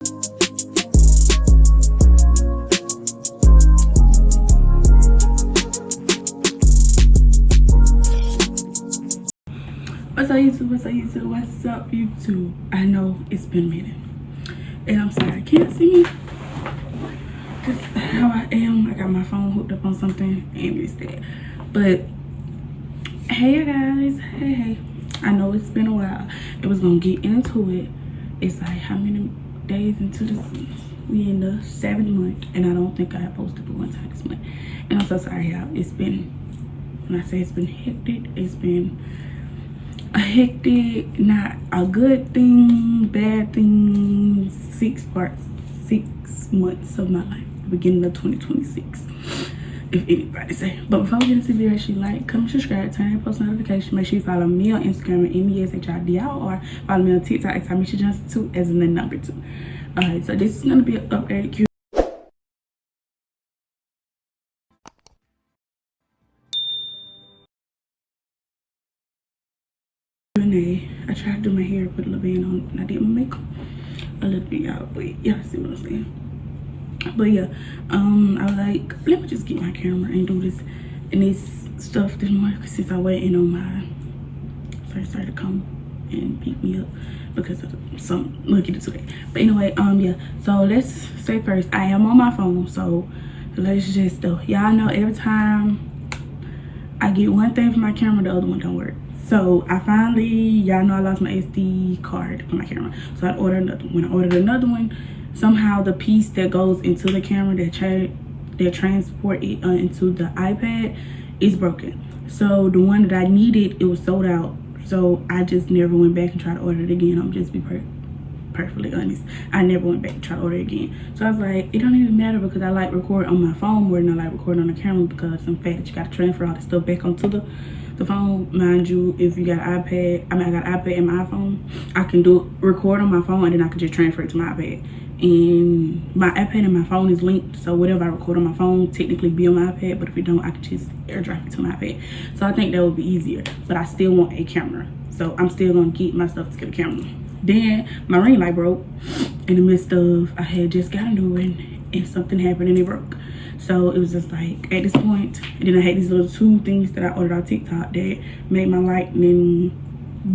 What's up YouTube, what's up YouTube, what's up YouTube? I know it's been a minute and I'm sorry I can't see me. That's how I am. I got my phone hooked up on something and it's that. But hey guys, hey. I know it's been a while. It was gonna get into it. It's like how many days into this? We in the 7th month and I don't think I have posted but one time this month. And I'm so sorry y'all. It's been, when I say it's been hectic, it's been a hectic, not a good thing, bad thing, 6 months of my life, beginning of 2026, if anybody say. But before we get into the video, actually like, comment, subscribe, turn on post notifications. Make sure you follow me on Instagram at MESHIDL or follow me on TikTok at TamishaJohnson2 as in the number 2. Alright, so this is gonna be an updated Q. I tried to do my hair, put a little band on, and I did my makeup a little bit, y'all, but y'all see what I'm saying. But yeah, I was like, let me just get my camera and do this and this stuff this morning, because since I waiting on my first starter to come and pick me up because of some look at it today. But anyway, yeah, so let's say first, I am on my phone, so let's just do, y'all know every time I get one thing from my camera, the other one don't work. So I finally, y'all know I lost my SD card for my camera, so I ordered another one. When I ordered another one, somehow the piece that goes into the camera that transport it into the iPad is broken. So the one that I needed, it was sold out, so I just never went back and tried to order it again. I'm just be perfectly honest, I never went back and tried to order it again. So I was like, it don't even matter, because I like recording on my phone more than I like recording on the camera, because I'm fact that you gotta transfer all this stuff back onto the phone. Mind you, if you got an iPad, I got an iPad and my iPhone, I can record on my phone and then I can just transfer it to my iPad. And my iPad and my phone is linked, so whatever I record on my phone technically be on my iPad, but if it don't, I can just airdrop it to my iPad. So I think that would be easier, but I still want a camera, so I'm still gonna get my stuff to get a camera. Then my ring light broke in the midst of, I had just got a new one and something happened and it broke. So it was just like, at this point, and then I had these little 2 things that I ordered on TikTok that made my lighting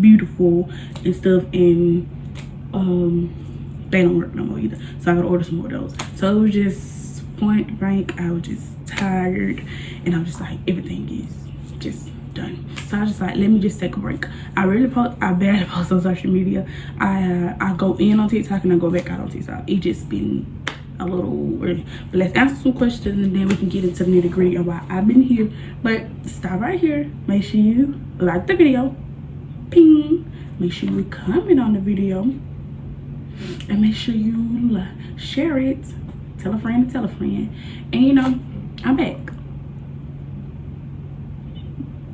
beautiful and stuff, and they don't work no more either. So I gotta order some more of those. So it was just point blank, I was just tired, and I was just like, everything is just done. So I was just like, let me just take a break. I barely post on social media. I go in on TikTok and I go back out on TikTok. It just been a little weird. But let's answer some questions and then we can get into the nitty-gritty of why I've been here. But stop right here. Make sure you like the video. Ping. Make sure you comment on the video. And make sure you share it. Tell a friend to tell a friend. And you know, I'm back.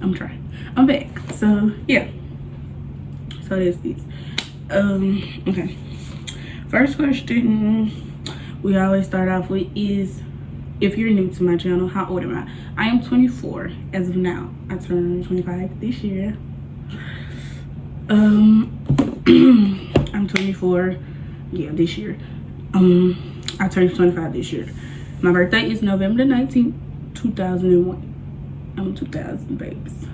I'm trying. I'm back. So yeah. So this is okay. First question we always start off with is, if you're new to my channel, how old am I? I am 24 as of now. I turned 25 this year. I'm 24, yeah, this year. I turned 25 this year. My birthday is November the 19th, 2001. I'm 2000 babes.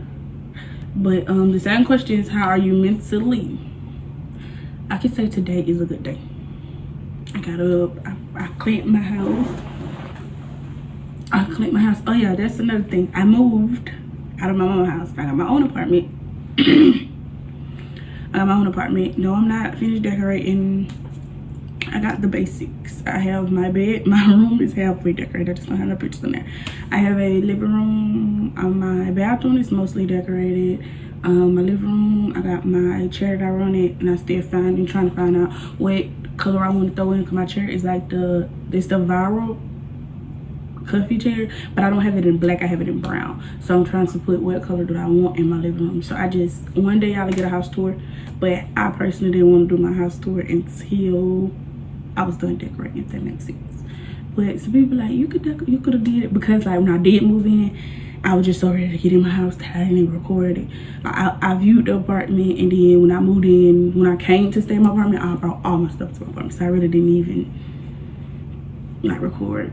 But the second question is, how are you mentally? I can say today is a good day. I got up, I cleaned my house. Oh yeah, that's another thing. I moved out of my mama's house. I got my own apartment. No, I'm not finished decorating. I got the basics. I have my bed. My room is halfway decorated. I just don't have no pictures in there. I have a living room. My bathroom is mostly decorated. My living room, I got my chair that I run it, and I still trying to find out what color I want to throw in, because my chair is like it's the viral comfy chair, but I don't have it in black, I have it in brown. So I'm trying to put what color do I want in my living room. So one day I'll get a house tour, but I personally didn't want to do my house tour until I was done decorating, if that makes sense. But some people like, you could have did it, because like when I did move in I was just so ready to get in my house that I didn't even record it. I viewed the apartment, and then when I moved in, when I came to stay in my apartment, I brought all my stuff to my apartment. So I really didn't even like record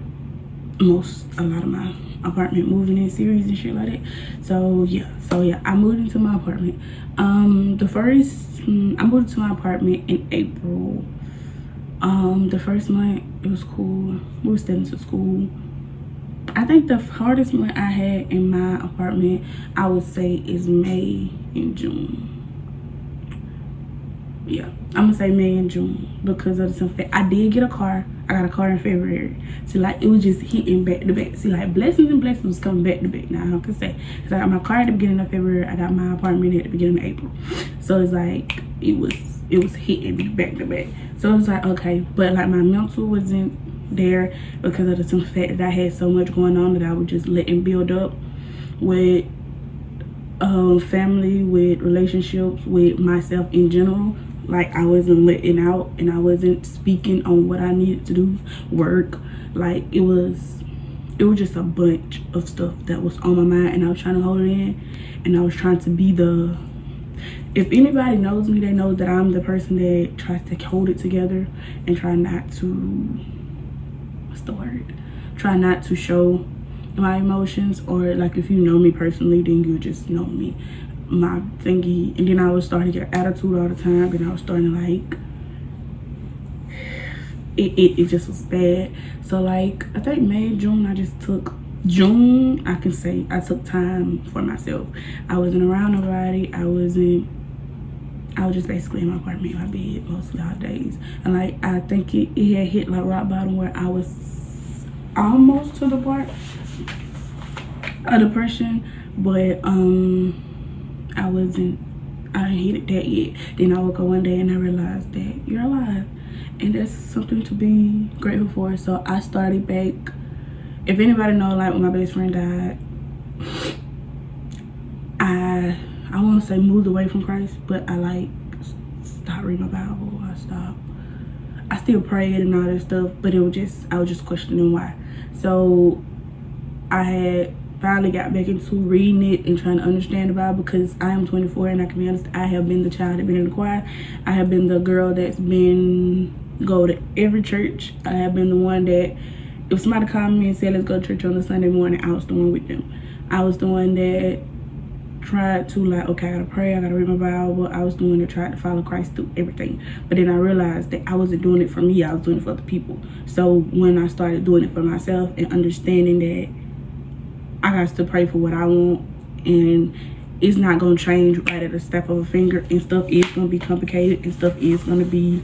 a lot of my apartment moving in series and shit like that. So yeah, I moved into my apartment. I moved into my apartment in April. The first month it was cool. We were still into school. I think the hardest month I had in my apartment, I would say, is May and June. Yeah, I'm gonna say May and June because of some fact. I did get a car. I got a car in February. So like it was just hitting back to back. See, like blessings and blessings was coming back to back. Now I can say, cause I got my car at the beginning of February. I got my apartment at the beginning of April. So it's like it was hitting me back to back. So it's like okay, but like my mental wasn't there because of the simple fact that I had so much going on that I was just letting build up with family, with relationships, with myself in general. Like I wasn't letting out and I wasn't speaking on what I needed to do, work. Like it was just a bunch of stuff that was on my mind, and I was trying to hold it in, and I was trying to be if anybody knows me, they know that I'm the person that tries to hold it together and try not to try not to show my emotions. Or like if you know me personally, then you just know me, my thingy. And then I was starting to get attitude all the time, and I was starting to like it just was bad. So like I think May, June, I can say I took time for myself. I wasn't around nobody. I was just basically in my apartment, in my bed mostly all days. And like I think it had hit like rock bottom where I was almost to the part of depression, but I didn't hit it that yet. Then I woke up one day and I realized that you're alive, and that's something to be grateful for. So I started back. If anybody know, like when my best friend died, I won't say moved away from Christ, but I like stopped reading my Bible. I still prayed and all that stuff, but I was just questioning why. So I had finally got back into reading it and trying to understand the Bible, because I am 24 and I can be honest, I have been the child that's been in the choir. I have been the girl that's go to every church. I have been the one that if somebody called me and said let's go to church on a Sunday morning, I was the one with them. I was the one that tried to like, okay, I gotta pray, I gotta read my Bible. I was the one that tried to follow Christ through everything. But then I realized that I wasn't doing it for me, I was doing it for other people. So when I started doing it for myself and understanding that I got to pray for what I want, and it's not gonna change right at the step of a finger, and stuff is gonna be complicated, and stuff is gonna be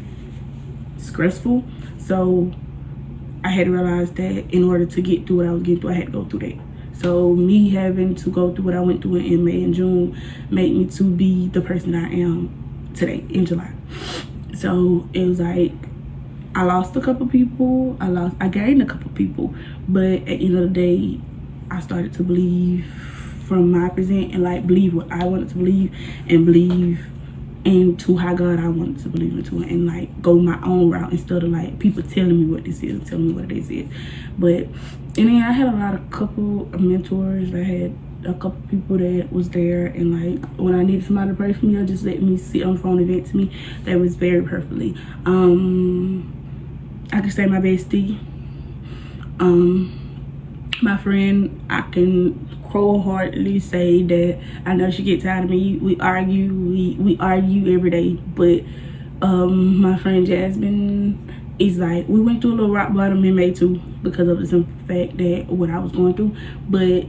stressful. So I had to realize that in order to get through what I was getting through, I had to go through that. So me having to go through what I went through in May and June made me to be the person I am today in July. So it was like I lost a couple people, I gained a couple people, but at the end of the day, I started to believe from my present and like believe what I wanted to believe, and believe into how God I wanted to believe into it, and like go my own route instead of like people telling me what this is, telling me what it is. But and then I had a couple of mentors. I had a couple people that was there, and like when I needed somebody to pray for me, or just let me sit on the phone and vent to me, that was very perfectly. I could say my bestie, my friend, I can wholeheartedly say that I know she gets tired of me. We argue every day, but my friend Jasmine is like, we went through a little rock bottom in May too, because of the simple fact that what I was going through, but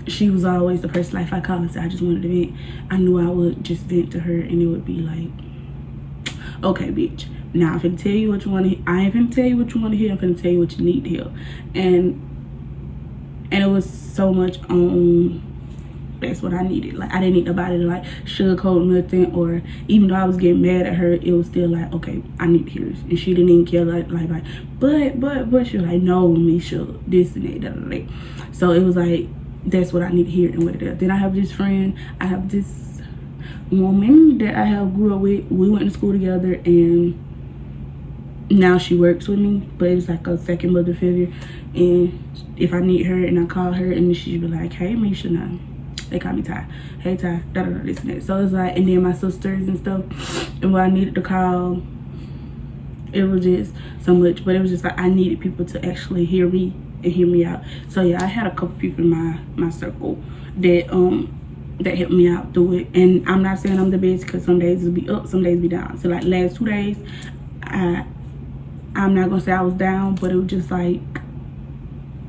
she was always the person, like if I called and said I just wanted to vent, I knew I would just vent to her, and it would be like, okay bitch, now I'm finna tell you what you want to hear. I ain't finna tell you what you want to hear, I'm finna tell you what you need to hear. And it was so much on, that's what I needed. Like I didn't need nobody to like sugarcoat nothing, or even though I was getting mad at her, it was still like, okay, I need to hear this. And she didn't even care like but she was like, no, Misha, this and that, da, da, da. So it was like, that's what I need to hear, and what it is. Then I have this friend, I have this woman that I have grew up with. We went to school together, and now she works with me, but it's like a second mother figure. And if I need her and I call her, and she'd be like, hey Misha, nah, they call me Ty, hey Ty, da da da, this and that. So it's like, and then my sisters and stuff, and when I needed to call, it was just so much. But it was just like I needed people to actually hear me and hear me out. So yeah, I had a couple people in my circle that helped me out through it. And I'm not saying I'm the best, because some days it'll be up, some days be down. So like last 2 days, I'm not gonna say I was down, but it was just like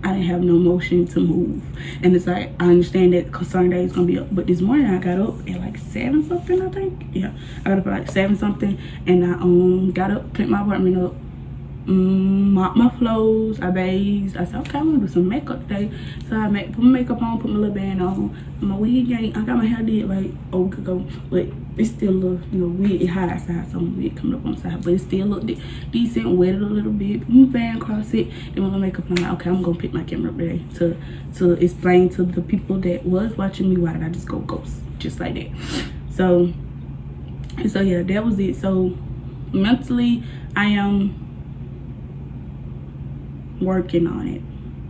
I didn't have no motion to move. And it's like, I understand that because certain days gonna be up. But this morning I got up at like 7 something, I think. Yeah, I got up at like 7 something, and I got up, cleaned my apartment up, mopped my floors, I bathed. I said, okay, I'm gonna do some makeup today. So I put my makeup on, put my little band on, my wig ain't, I got my hair did like a week ago, but it's still a little, you know, wig, it's hot outside, so my wig coming up on the side, but it still looked decent, wetted a little bit, put my band across it, then with my makeup on, I'm like, okay, I'm gonna pick my camera up today to explain to the people that was watching me why did I just go ghost, just like that. So yeah, that was it. So mentally, I am working on it.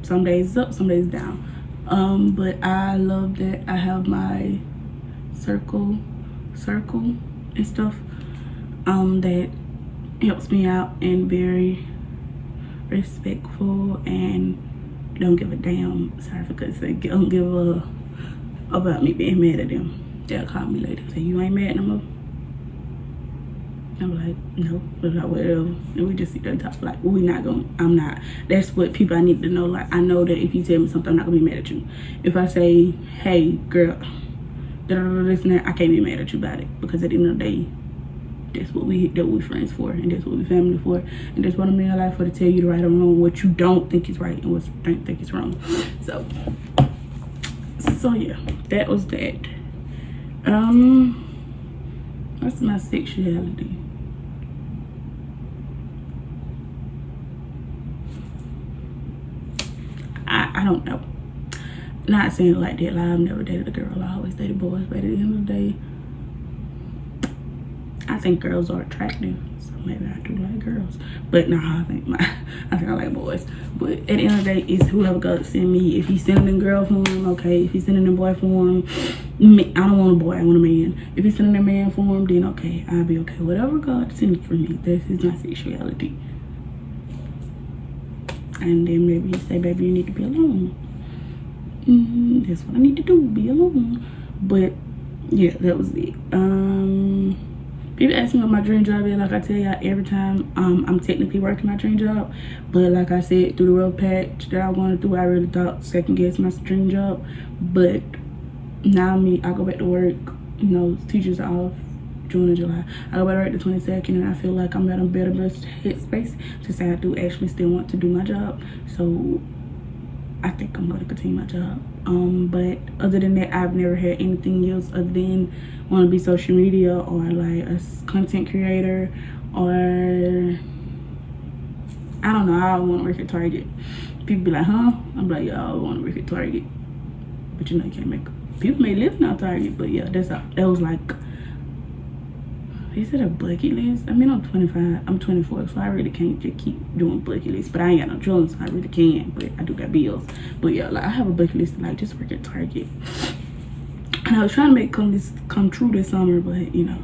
Some days up, some days down. But I love that I have my circle and stuff that helps me out and very respectful and don't give a damn. Sorry for cussing. Don't give a about me being mad at them. They'll call me later and say, you ain't mad no more. I'm like, no, but like, whatever. And we just sit there and talk. Like, we not gonna, I'm not. That's what people I need to know. Like, I know that if you tell me something, I'm not gonna be mad at you. If I say, hey, girl, this and that, I can't be mad at you about it. Because at the end of the day, that's what we friends for. And that's what we family for. And that's what I'm in life for, to tell you the right or wrong, what you don't think is right and what you don't think is wrong. So yeah, that was that. What's my sexuality? I don't know. Not saying it like that. Like, I've never dated a girl. I always dated boys. But at the end of the day, I think girls are attractive. So maybe I do like girls. But nah, I think I like boys. But at the end of the day, it's whoever God send me. If he's sending in girl form, okay. If he's sending in boy form, I don't want a boy, I want a man. If he's sending in man form, then okay, I'll be okay. Whatever God sends for me, this is my sexuality. And then maybe he say, baby, you need to be alone. That's what I need to do, be alone. But yeah, that was it. People ask me what my dream job is. Like I tell y'all every time, I'm technically working my dream job. But like I said, through the road patch that I wanted through, I really thought second guess my dream job. But now I go back to work, you know, teachers are off June and July. I go back to work the 22nd, and I feel like I'm at a better headspace to say I do actually still want to do my job. So I think I'm going to continue my job. But other than that, I've never had anything else other than want to be social media or like a content creator, or I don't know, I want to work at Target. People be like, huh? I'm like, yeah, I want to work at Target. But you know, you can't make people may live now Target. But yeah, that was like, is it a bucket list? I mean, I'm 25, I'm 24, so I really can't just keep doing bucket lists. But I ain't got no children, so I really can. But I do got bills. But yeah, like I have a bucket list to like just work at Target. And I was trying to make come true this summer, but you know,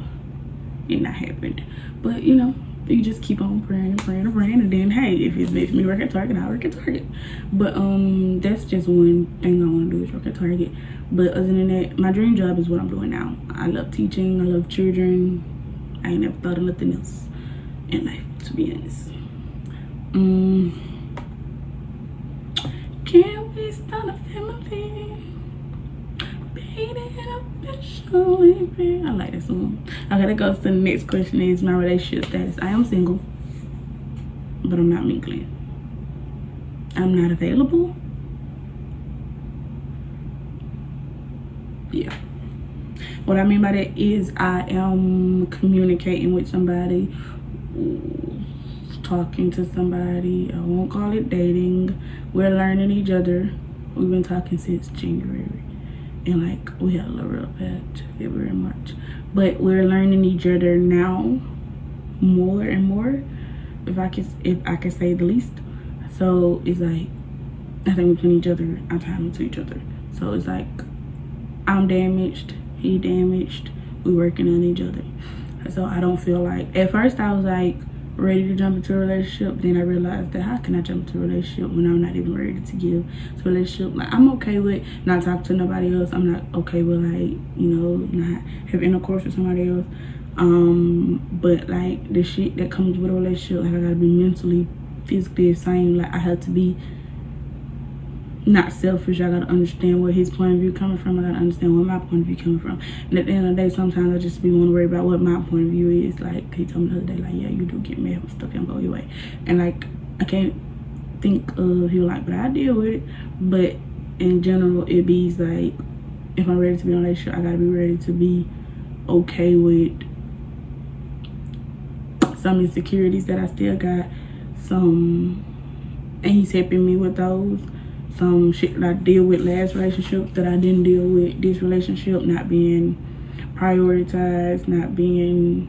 it not happened. But you know, you just keep on praying and praying and praying, and then hey, if it's meant for me to work at Target, I'll work at Target. But that's just one thing I want to do is work at Target. But other than that, my dream job is what I'm doing now. I love teaching, I love children. I ain't never thought of nothing else in life, to be honest. Can we start a family? I like this song. Okay, that goes to the next question. Is my relationship status. I am single, but I'm not mingling. I'm not available. Yeah. What I mean by that is I am communicating with somebody, talking to somebody. I won't call it dating. We're learning each other. We've been talking since January. And like, we had a little real patch, February, March. But we're learning each other now more and more. if I can say the least. So it's like, I think we put each other, our time into each other. So it's like, I'm damaged, he damaged, we working on each other. So I don't feel like, at first I was like ready to jump into a relationship. Then I realized that how can I jump into a relationship when I'm not even ready to give to a relationship? Like, I'm okay with not talking to nobody else. I'm not okay with like, you know, not have intercourse with somebody else. But like the shit that comes with a relationship, like I gotta be mentally, physically the same. Like I have to be not selfish. I gotta understand where his point of view coming from. I gotta understand where my point of view coming from. And at the end of the day, sometimes I just be want to worry about what my point of view is. Like he told me the other day, like, yeah, you do get mad when stuff don't go your way. And like I can't think of, he was like, but I deal with it. But in general, it be like, if I'm ready to be in a relationship, I gotta be ready to be okay with some insecurities that I still got. And he's helping me with those. Some shit that I deal with last relationship that I didn't deal with this relationship, not being prioritized, not being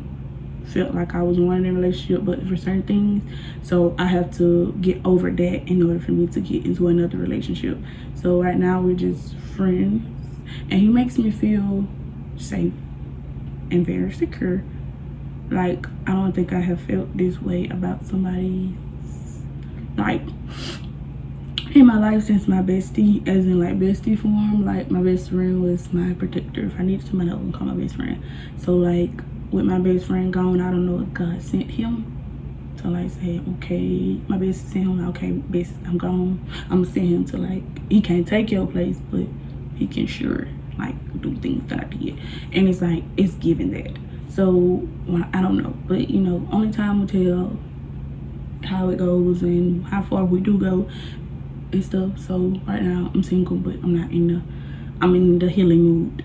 felt like I was wanted in a relationship, but for certain things. So I have to get over that in order for me to get into another relationship. So right now we're just friends, and he makes me feel safe and very secure. Like I don't think I have felt this way about somebody like in my life since my bestie, as in like bestie form. Like my best friend was my protector. If I needed somebody, I would call my best friend. So like with my best friend gone, I don't know if God sent him to like say, okay, my best sent him, okay, best, I'm gone. I'm gonna send him to like, he can't take your place, but he can sure like do things that I did. And it's like, it's given that. So well, I don't know, but you know, only time will tell how it goes and how far we do go and stuff. So right now I'm single, but I'm in the healing mood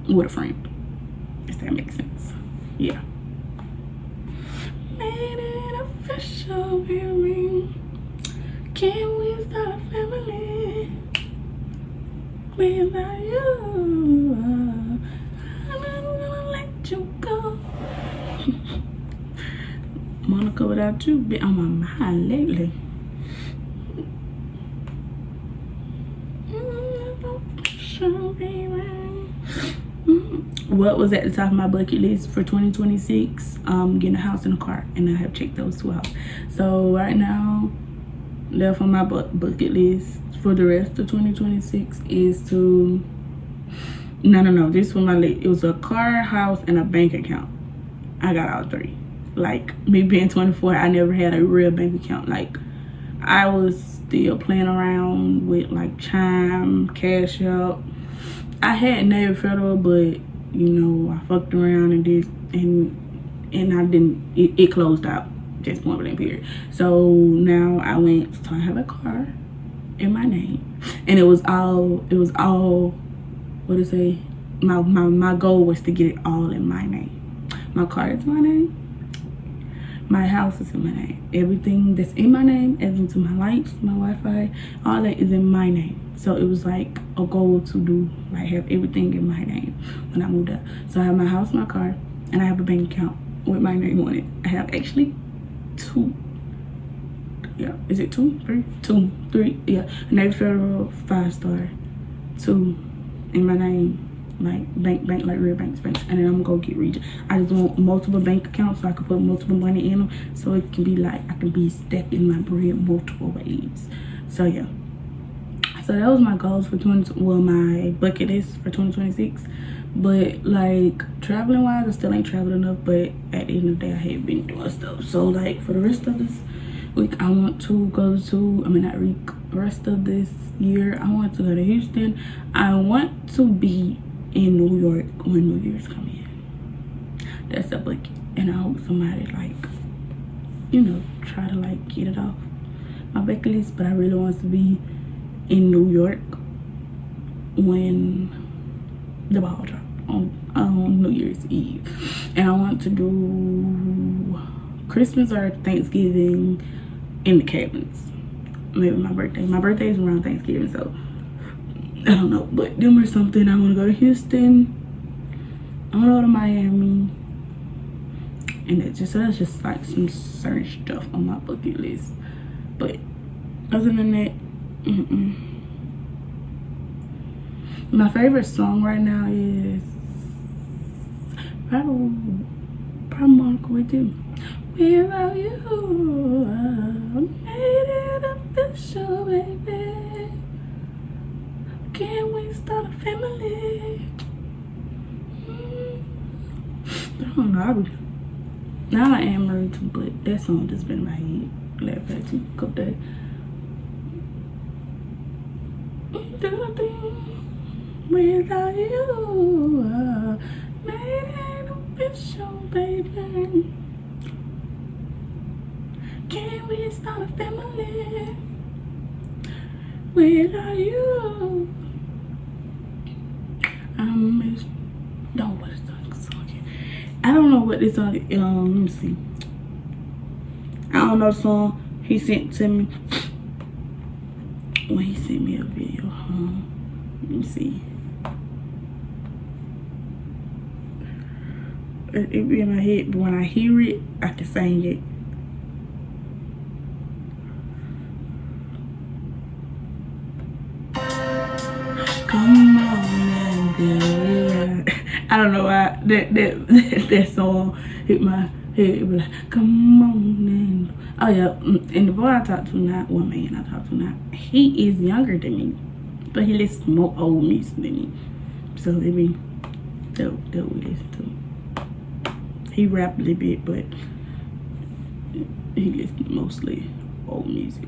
with a friend, if that makes sense. Yeah. Made it official, baby. Can we start a family without you? I'm not gonna let you go. Monica, without you, been on my mind lately. What was at the top of my bucket list for 2026? Getting a house and a car, and I have checked those two out. So right now, left on my bucket list for the rest of 2026 is to no, this was my list. It was a car, house, and a bank account. I got all three. Like me being 24, I never had a real bank account. Like I was still playing around with like Chime, Cash App. I had Navy Federal, but you know, I fucked around and did, and I didn't, it closed out, just point blank period. So now I went to have a car in my name, and it was all, what to say, my goal was to get it all in my name. My car is my name, my house is in my name, everything that's in my name, as into my lights, my Wi-Fi, all that is in my name. So it was like a goal to do, like have everything in my name when I moved up. So I have my house, my car, and I have a bank account with my name on it. I have actually two. Yeah, is it two, three? Two, three, yeah. Navy Federal 5-star, 2 in my name, like bank, like real banks. And then I'm gonna go get Region. I just want multiple bank accounts so I can put multiple money in them, so it can be like, I can be stacking my bread multiple ways. So yeah. So that was my goals for my bucket list for 2026. But like traveling wise, I still ain't traveled enough, but at the end of the day I have been doing stuff. So like for the rest of this week, I want to go to, rest of this year, I want to go to Houston. I want to be in New York when New Year's come in. That's a bucket. And I hope somebody like, you know, try to like get it off my bucket list. But I really want to be in New York when the ball drop on New Year's Eve. And I want to do Christmas or Thanksgiving in the cabins. Maybe my birthday. My birthday is around Thanksgiving, so I don't know. But them or something. I want to go to Houston. I want to go to Miami. And that's just like some certain stuff on my bucket list. But other than that, my favorite song right now is probably Monica with you. Without you, I made it official, baby. Can we start a family? I don't know. Now I am married to, but that song just been in my head. Last past couple days. Without you, I made it official, baby. Can we start a family? Without you, I miss. Don't what is that song? I don't know what this song. Let me see. I don't know the song he sent to me when he sent me a video. Let me see. It be in my head, but when I hear it, I can sing it. Come on, girl. I don't know why that song hit my head. It was like, come on, and oh yeah. And the boy I talk to now, one man I talk to now, he is younger than me, but he listens to more old music than me. So it be that we listen to. He rap a little bit, but he listens mostly old music.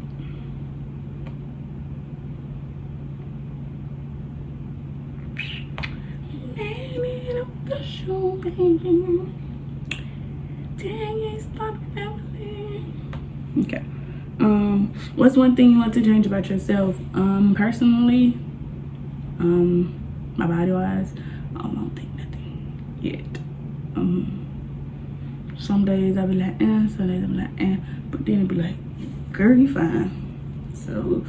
Okay. What's one thing you want to change about yourself? Personally, my body wise, I don't think nothing yet. Some days I'll be like, some days I'll be like, but then it'll be like, girl, you fine. So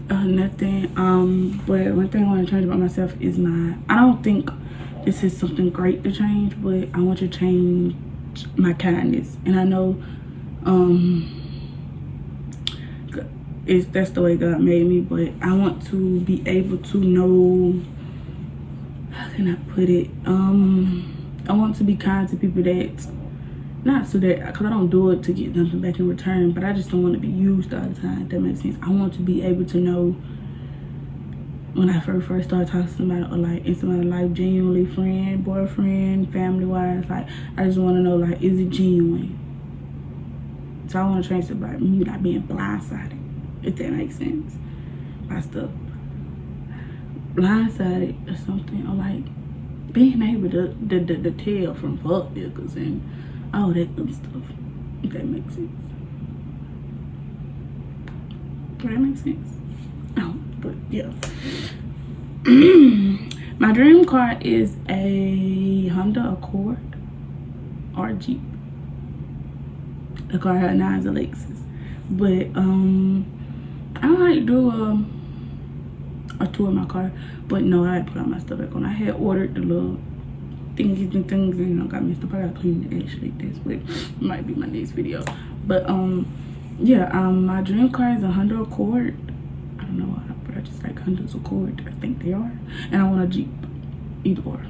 nothing. But one thing I want to change about myself is I don't think this is something great to change, but I want to change my kindness. And I know that's the way God made me, but I want to be able to know, how can I put it? I want to be kind to people that, not so that, because I don't do it to get something back in return, but I just don't want to be used all the time, if that makes sense. I want to be able to know when I first started talking to somebody, or like in somebody's life, genuinely friend, boyfriend, family-wise, like I just want to know, like, is it genuine? So I want to change it by me not being blindsided, if that makes sense, by stuff. Blindsided or something, or like being able to tell from fuck niggas and all that good stuff, if that makes sense. Does that make sense? Oh, but yeah. My dream car is a Honda Accord or Jeep. The car right now is a Lexus, but I might do a tour of my car, but no, I put all my stuff back on. I had ordered the little thingies and things, and I got messed up. I gotta clean it actually this, but it might be my next video. But yeah, my dream car is a Honda Accord. I don't know why, but I just like Honda's Accord. I think they are. And I want a Jeep, either or,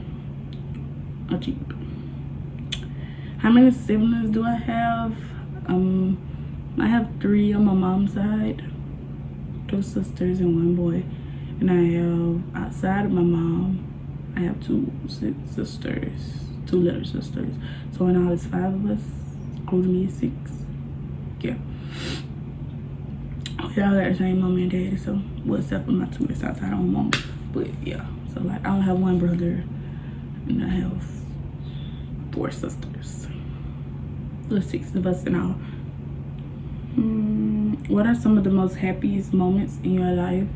a Jeep. How many siblings do I have? I have 3 on my mom's side, 2 sisters and 1 boy. And I have, outside of my mom, I have 2 sisters, 2 little sisters. So in all, it's 5 of us, including me, 6. Yeah. We all got the same mom and daddy, so well, except for my 2 that's outside of my mom. But yeah, so like I only have 1 brother, and I have 4 sisters. There's 6 of us in all. What are some of the most happiest moments in your life?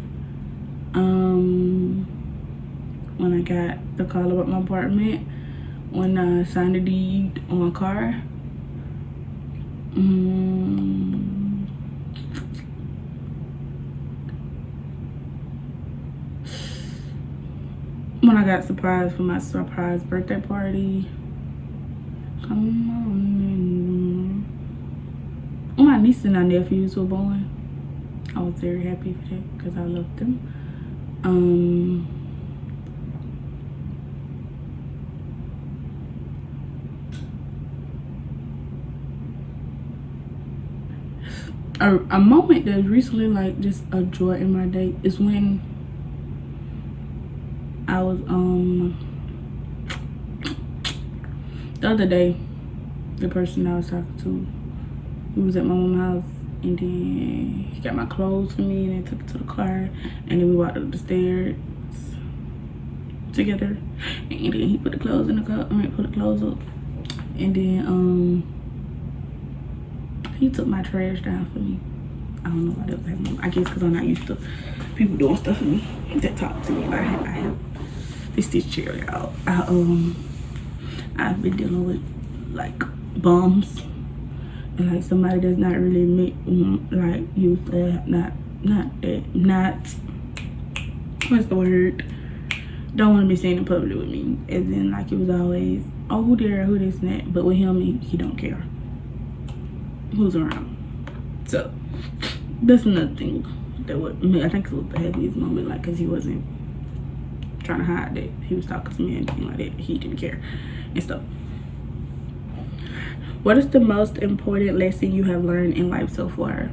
When I got the call about my apartment, when I signed the deed on my car. When I got surprised for my surprise birthday party. Come on nieces and our nephews were born. I was very happy for that because I loved them. A moment that recently like just a joy in my day is when I was the other day, the person I was talking to, he was at my mom's house, and then he got my clothes for me and then took it to the car, and then we walked up the stairs together, and then he put the clothes in the car, put the clothes up, and then he took my trash down for me. I don't know why that was happening. I guess because I'm not used to people doing stuff for me that talk to me. I have this chair, y'all. I've been dealing with like bums and like somebody that's not really like used to not what's the word? Don't want to be seen in public with me. And then like it was always, oh, who there, who this and that. But with him, he don't care who's around. So that's another thing that would me. I think it was the happiest moment, like, cause he wasn't trying to hide that he was talking to me and anything like that. He didn't care and stuff. What is the most important lesson you have learned in life so far?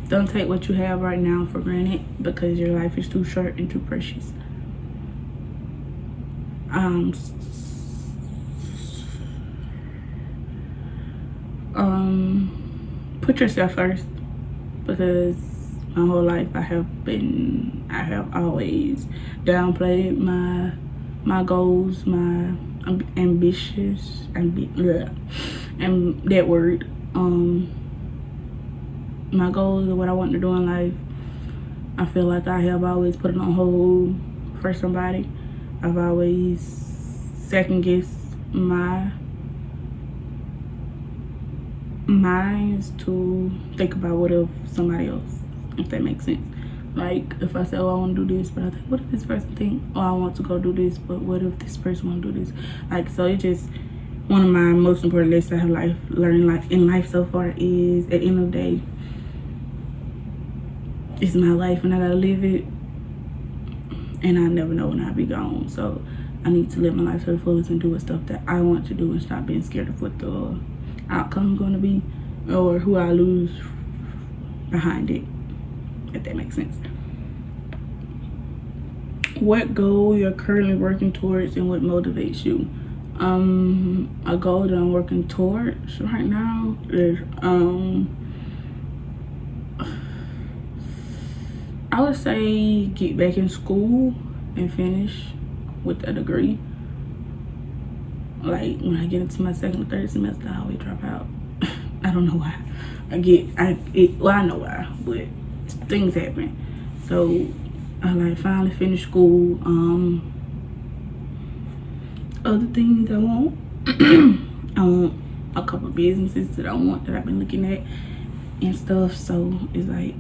Don't take what you have right now for granted because your life is too short and too precious. Put yourself first, because my whole life I have always downplayed my goals, my ambitious, and that word, my goals and what I want to do in life. I feel like I have always put it on hold for somebody. I've always second guessed my minds to think about what if somebody else, if that makes sense. Like if I say, oh, I want to do this, but I think, what if this person think, oh, I want to go do this, but what if this person want to do this? Like, so it's just one of my most important lessons I have learned in life so far is, at the end of the day, it's my life and I gotta live it, and I never know when I'll be gone. So I need to live my life to the fullest and do the stuff that I want to do and stop being scared of what the outcome going to be or who I lose behind it, if that makes sense. What goal you're currently working towards and what motivates you? A goal that I'm working towards right now is I would say get back in school and finish with a degree. Like when I get into my second or third semester, I always drop out. I don't know why. I know why, but things happen. So I like finally finished school. Other things I want, I want a couple businesses that I've been looking at and stuff. So it's like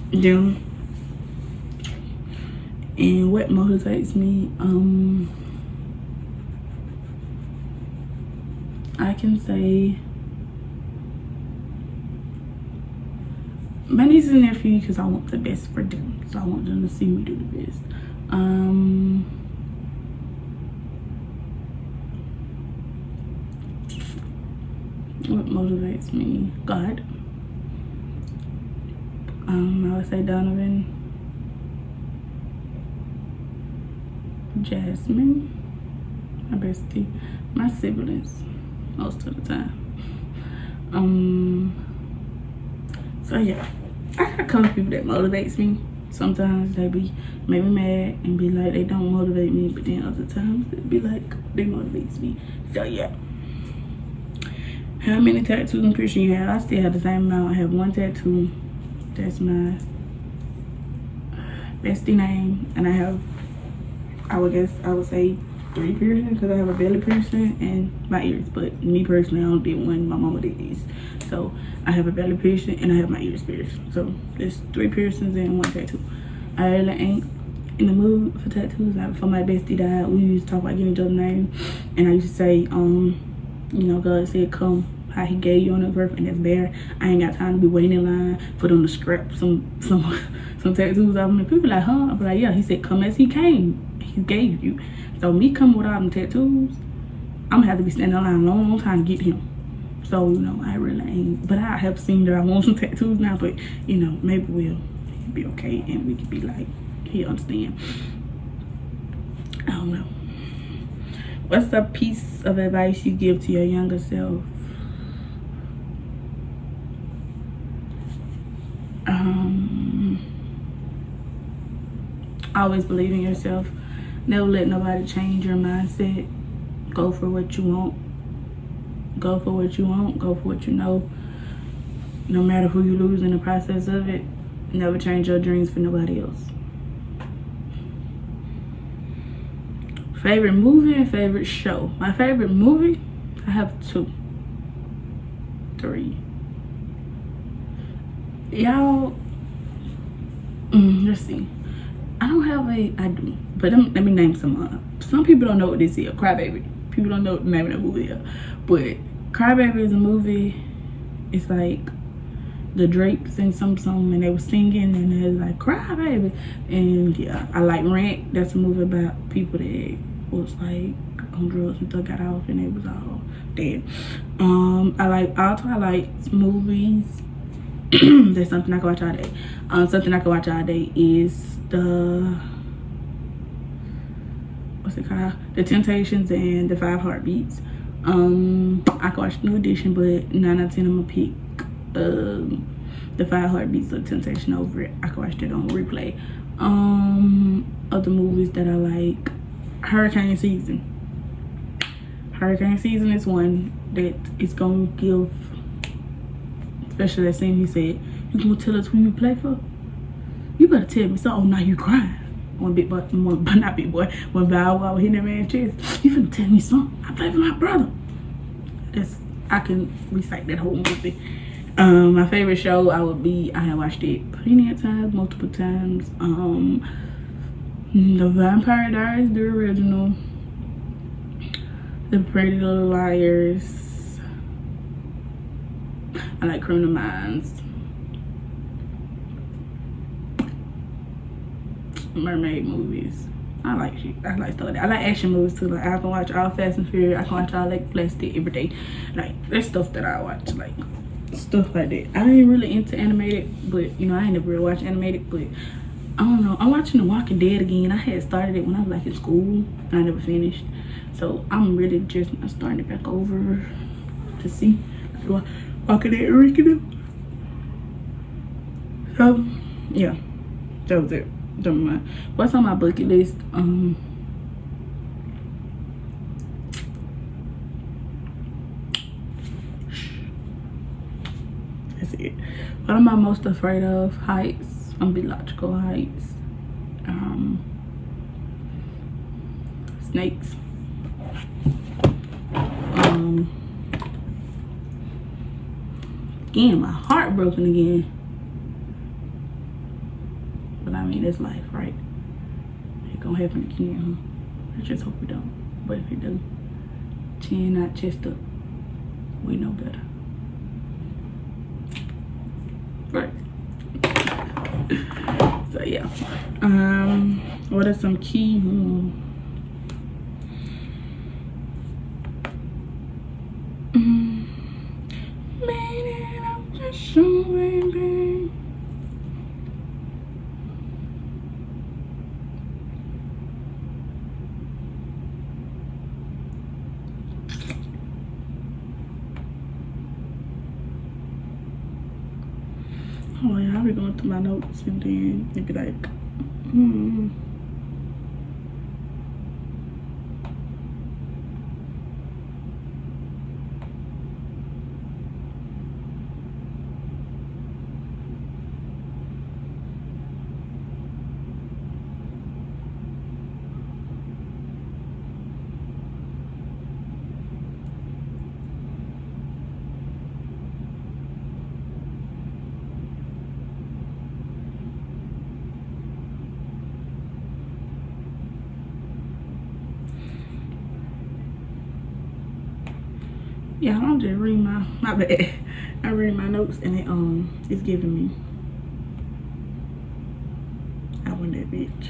them. And what motivates me, I can say my nieces and nephews, because I want the best for them. So I want them to see me do the best. What motivates me? God. I would say Donovan, Jasmine, my bestie, my siblings most of the time. So yeah, I got a couple people that motivates me. Sometimes they be maybe mad and be like they don't motivate me, but then other times they be like they motivates me. So yeah. How many tattoos and piercings you have? I still have the same amount. I have one tattoo. That's my bestie name, and I would say 3 piercings, because I have a belly piercing and my ears. But me personally, I only did one. My mama did these. So I have a belly piercing and I have my ears pierced. So there's 3 piercings and 1 tattoo. I really ain't in the mood for tattoos. Like before my bestie died, we used to talk about getting each other's name, and I used to say, You know, God said, come how he gave you on this earth, and that's bare. I ain't got time to be waiting in line for them to scrap some tattoos off me. People like, huh? I'm like, yeah, he said, come as he came. He gave you. So me coming without them tattoos, I'm gonna have to be standing in line a long time to get him. So, you know, I really ain't. But I have seen that I want some tattoos now, but, you know, maybe we'll be okay and we can be like, he'll understand. I don't know. What's a piece of advice you give to your younger self? Always believe in yourself. Never let nobody change your mindset. Go for what you want. Go for what you want. Go for what you know. No matter who you lose in the process of it, never change your dreams for nobody else. Favorite movie and favorite show. My favorite movie, I have 2, 3. Y'all, let's see. I don't have I do, but let me name some. Some people don't know what this is. Crybaby. People don't know what the name of that movie is. But Crybaby is a movie. It's like the Drake sing some song and they were singing and it was like Crybaby. And yeah, I like Rent. That's a movie about people that was like on drugs and stuff, got off and they was all dead. I like all Twilight movies. There's something I can watch all day. Something I can watch all day is what's it called? The Temptations and the 5 Heartbeats. I can watch New Edition, but 9 out of 10 I'm gonna pick the 5 Heartbeats of Temptation over it. I can watch it on replay. Other movies that I like, Hurricane Season. Hurricane Season is one that is gonna give, especially that scene he said, you gonna tell us who you play for? You better tell me so. Oh, now you crying. When not Big Boy, when Bow Wow hit that man's chest, you finna tell me something. I play for my brother. I can recite that whole movie. My favorite show I have watched it plenty of times, multiple times. The Vampire Diaries, the original. The Pretty Little Liars. I like Criminal Minds. Mermaid movies. I like stuff like that. I like action movies too. Like I can watch all Fast and Furious. I can watch all like Plastic every day. Like there's stuff that I watch, like stuff like that. I ain't really into animated, but you know I ain't never really watched animated. But I don't know. I'm watching The Walking Dead again. I had started it when I was like in school and I never finished. So I'm really just starting it back over to see Walking Dead original. So yeah, that was it. Don't mind. What's on my bucket list? That's it. What am I most afraid of? Heights. Biological heights. Snakes. Again, my heart broken again. But I mean, it's life, right? It gonna happen again, huh? I just hope it don't. But if it do, chin not chest up. We know better. Right. So yeah. What are some key? Man, I'm just showing, babe. Oh yeah, I'll be going through my notes and then it'd be like, yeah, I'm just reading my bad. I read my notes and it's giving me. I want that bitch.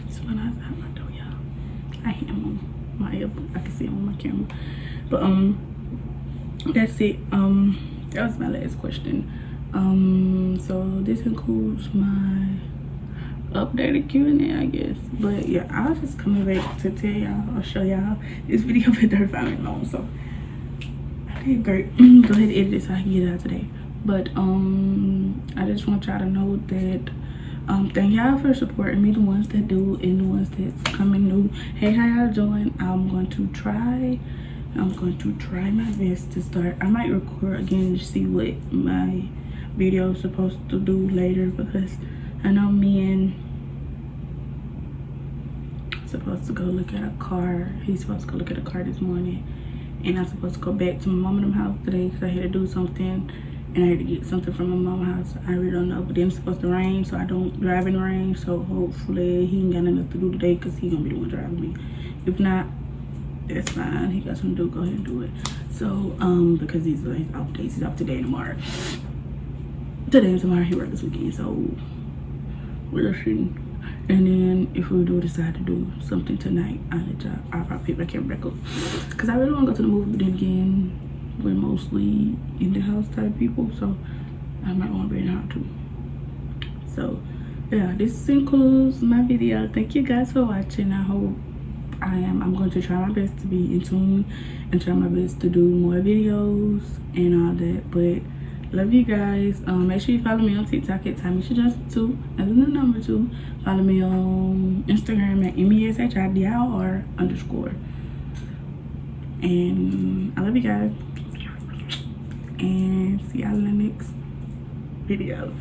So when I was out my door, y'all, I am on my elbow. I can see him on my camera. But that's it. That was my last question. So this includes my updated Q&A, I guess. But yeah, I was just coming back to tell y'all or show y'all this video been 35 minutes long, so I did great. Go ahead and edit it so I can get it out today. But I just want y'all to know that thank y'all for supporting me, the ones that do and the ones that's coming new. Hey, how y'all doing? I'm going to try my best to start. I might record again to see what my video is supposed to do later, because I know me and supposed to go look at a car. He's supposed to go look at a car this morning, and I'm supposed to go back to my mom and them house today because I had to do something, and I had to get something from my mom's house. I really don't know, but then it's supposed to rain, so I don't drive in the rain. So hopefully he ain't got nothing to do today, because he's gonna be the one driving me. If not, that's fine. He got something to do, go ahead and do it. So because he's off days, he's off today and tomorrow. Today and tomorrow he works this weekend, so we'll see. And then if we do decide to do something tonight, I'll probably pick my camera back up, because I really want to go to the movie. But then again, we're mostly in the house type people, so I might want to be in the house too. So yeah, this includes my video. Thank you guys for watching. I hope I'm going to try my best to be in tune and try my best to do more videos and all that. But love you guys. Make sure you follow me on TikTok at TimeshaJohnson2, and then the number 2. Follow me on Instagram at MESHIDIR_. And I love you guys, and see y'all in the next video.